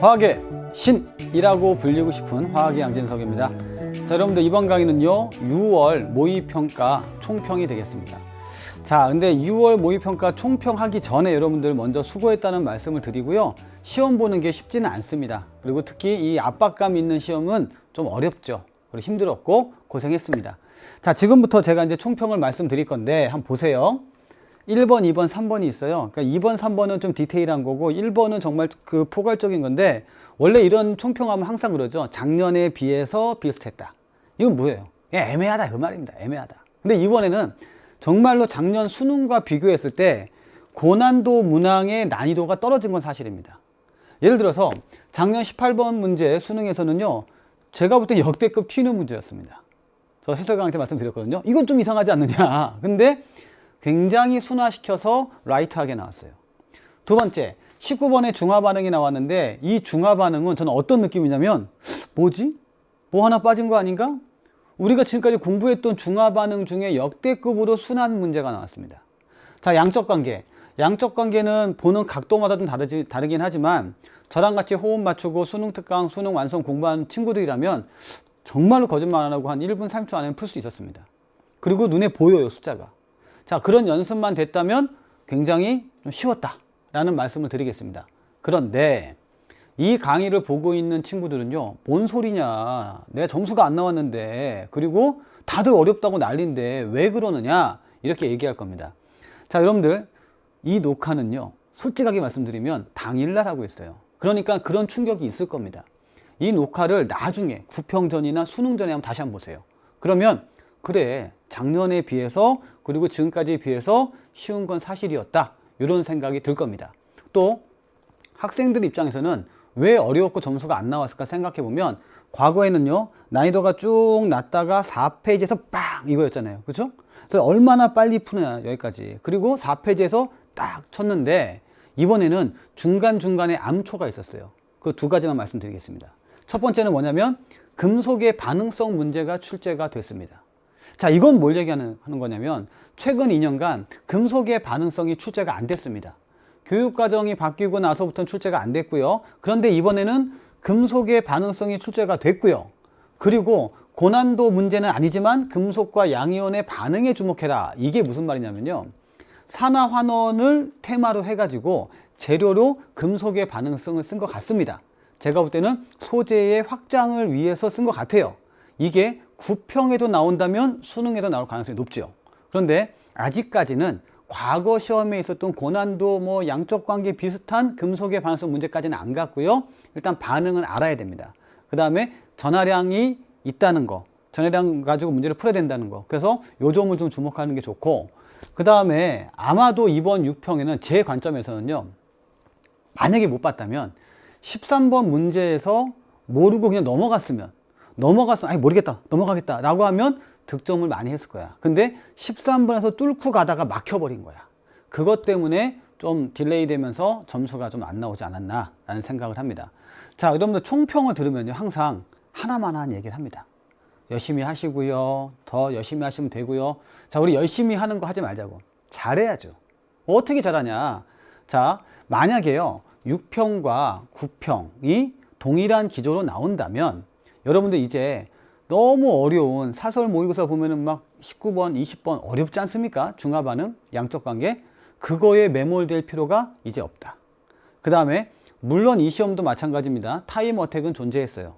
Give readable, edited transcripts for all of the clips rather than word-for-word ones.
화학의 신이라고 불리고 싶은 화학의 양진석입니다. 자, 여러분들 이번 강의는요 6월 모의평가 총평이 되겠습니다. 자, 근데 6월 모의평가 총평하기 전에 여러분들 먼저 수고했다는 말씀을 드리고요, 시험 보는 게 쉽지는 않습니다. 그리고 특히 이 압박감 있는 시험은 좀 어렵죠. 그리고 힘들었고 고생했습니다. 자, 지금부터 제가 이제 총평을 말씀드릴 건데 한번 보세요. 1번, 2번, 3번이 있어요. 그러니까 2번, 3번은 좀 디테일한 거고 1번은 정말 그 포괄적인 건데, 원래 이런 총평하면 항상 그러죠. 작년에 비해서 비슷했다. 이건 뭐예요? 애매하다 그 말입니다. 애매하다. 근데 이번에는 정말로 작년 수능과 비교했을 때 고난도 문항의 난이도가 떨어진 건 사실입니다. 예를 들어서 작년 18번 문제 수능에서는요, 제가 볼 때 역대급 튀는 문제였습니다. 저 해설강한테 말씀드렸거든요. 이건 좀 이상하지 않느냐. 근데 굉장히 순화시켜서 라이트하게 나왔어요. 두 번째, 19번에 중화반응이 나왔는데, 이 중화반응은 저는 어떤 느낌이냐면, 뭐지? 뭐 하나 빠진 거 아닌가? 우리가 지금까지 공부했던 중화반응 중에 역대급으로 순한 문제가 나왔습니다. 자, 양적관계. 양적관계는 보는 각도마다 좀 다르긴 하지만, 저랑 같이 호흡 맞추고 수능 특강, 수능 완성 공부한 친구들이라면 정말로 거짓말 안 하고 한 1분 30초 안에 풀 수 있었습니다. 그리고 눈에 보여요, 숫자가. 자, 그런 연습만 됐다면 굉장히 좀 쉬웠다라는 말씀을 드리겠습니다. 그런데 이 강의를 보고 있는 친구들은요, 뭔 소리냐, 내가 점수가 안 나왔는데, 그리고 다들 어렵다고 난리인데 왜 그러느냐, 이렇게 얘기할 겁니다. 자, 여러분들 이 녹화는요, 솔직하게 말씀드리면 당일날 하고 있어요. 그러니까 그런 충격이 있을 겁니다. 이 녹화를 나중에 구평 전이나 수능 전에 한번 다시 한번 보세요. 그러면 그래, 작년에 비해서 그리고 지금까지에 비해서 쉬운 건 사실이었다, 이런 생각이 들 겁니다. 또 학생들 입장에서는 왜 어려웠고 점수가 안 나왔을까 생각해 보면, 과거에는요 난이도가 쭉 낮다가 4페이지에서 빵 이거였잖아요. 그렇죠? 그래서 얼마나 빨리 푸느냐 여기까지. 그리고 4페이지에서 딱 쳤는데, 이번에는 중간중간에 암초가 있었어요. 그 두 가지만 말씀드리겠습니다. 첫 번째는 뭐냐면 금속의 반응성 문제가 출제가 됐습니다. 자, 이건 뭘 얘기하는 거냐면, 최근 2년간 금속의 반응성이 출제가 안 됐습니다. 교육과정이 바뀌고 나서부터는 출제가 안 됐고요. 그런데 이번에는 금속의 반응성이 출제가 됐고요. 그리고 고난도 문제는 아니지만 금속과 양이온의 반응에 주목해라. 이게 무슨 말이냐면요, 산화환원을 테마로 해가지고 재료로 금속의 반응성을 쓴 것 같습니다. 제가 볼 때는 소재의 확장을 위해서 쓴 것 같아요. 이게 구평에도 나온다면 수능에도 나올 가능성이 높죠. 그런데 아직까지는 과거 시험에 있었던 고난도 양적 관계 비슷한 금속의 반응성 문제까지는 안 갔고요. 일단 반응은 알아야 됩니다. 그 다음에 전하량이 있다는 거, 전하량 가지고 문제를 풀어야 된다는 거. 그래서 요 점을 좀 주목하는 게 좋고, 그 다음에 아마도 이번 6평에는 제 관점에서는요, 만약에 못 봤다면 13번 문제에서 모르고 그냥 아니 모르겠다, 넘어가겠다 라고 하면 득점을 많이 했을 거야. 근데 13번에서 뚫고 가다가 막혀버린 거야. 그것 때문에 좀 딜레이 되면서 점수가 좀 안 나오지 않았나 라는 생각을 합니다. 자, 여러분들 총평을 들으면요, 항상 하나만한 얘기를 합니다. 열심히 하시고요, 더 열심히 하시면 되고요. 자, 우리 열심히 하는 거 하지 말자고. 잘해야죠. 어떻게 잘하냐. 자, 만약에요 6평과 9평이 동일한 기조로 나온다면, 여러분들 이제 너무 어려운 사설 모의고사 보면은 막 19번, 20번 어렵지 않습니까? 중화반응, 양적관계. 그거에 매몰될 필요가 이제 없다. 그 다음에 물론 이 시험도 마찬가지입니다. 타임 어택은 존재했어요.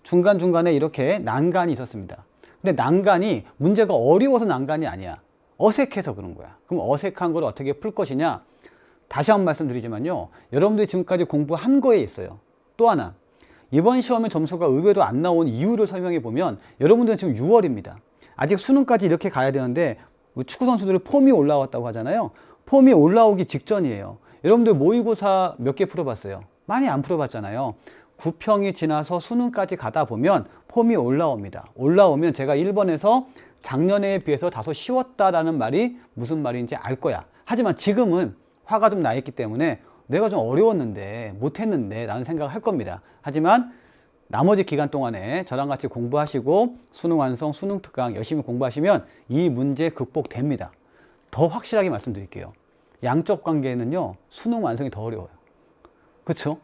중간중간에 이렇게 난간이 있었습니다. 근데 난간이 문제가 어려워서 난간이 아니야. 어색해서 그런 거야. 그럼 어색한 걸 어떻게 풀 것이냐? 다시 한번 말씀드리지만요, 여러분들이 지금까지 공부한 거에 있어요. 또 하나, 이번 시험에 점수가 의외로 안 나온 이유를 설명해 보면, 여러분들은 지금 6월입니다. 아직 수능까지 이렇게 가야 되는데 축구 선수들이 폼이 올라왔다고 하잖아요. 폼이 올라오기 직전이에요. 여러분들 모의고사 몇 개 풀어봤어요? 많이 안 풀어봤잖아요. 9평이 지나서 수능까지 가다 보면 폼이 올라옵니다. 올라오면 제가 1번에서 작년에 비해서 다소 쉬웠다라는 말이 무슨 말인지 알 거야. 하지만 지금은 화가 좀 나 있기 때문에 내가 좀 어려웠는데 못했는데 라는 생각을 할 겁니다. 하지만 나머지 기간 동안에 저랑 같이 공부하시고 수능 완성, 수능 특강 열심히 공부하시면 이 문제 극복됩니다. 더 확실하게 말씀드릴게요. 양적 관계는요, 수능 완성이 더 어려워요. 그렇죠?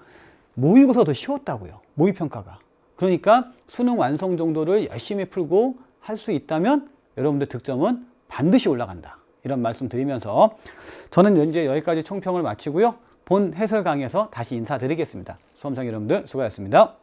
모의고사 더 쉬웠다고요. 모의평가가. 그러니까 수능 완성 정도를 열심히 풀고 할 수 있다면 여러분들 득점은 반드시 올라간다. 이런 말씀 드리면서 저는 이제 여기까지 총평을 마치고요. 본 해설 강의에서 다시 인사드리겠습니다. 수험생 여러분들 수고하셨습니다.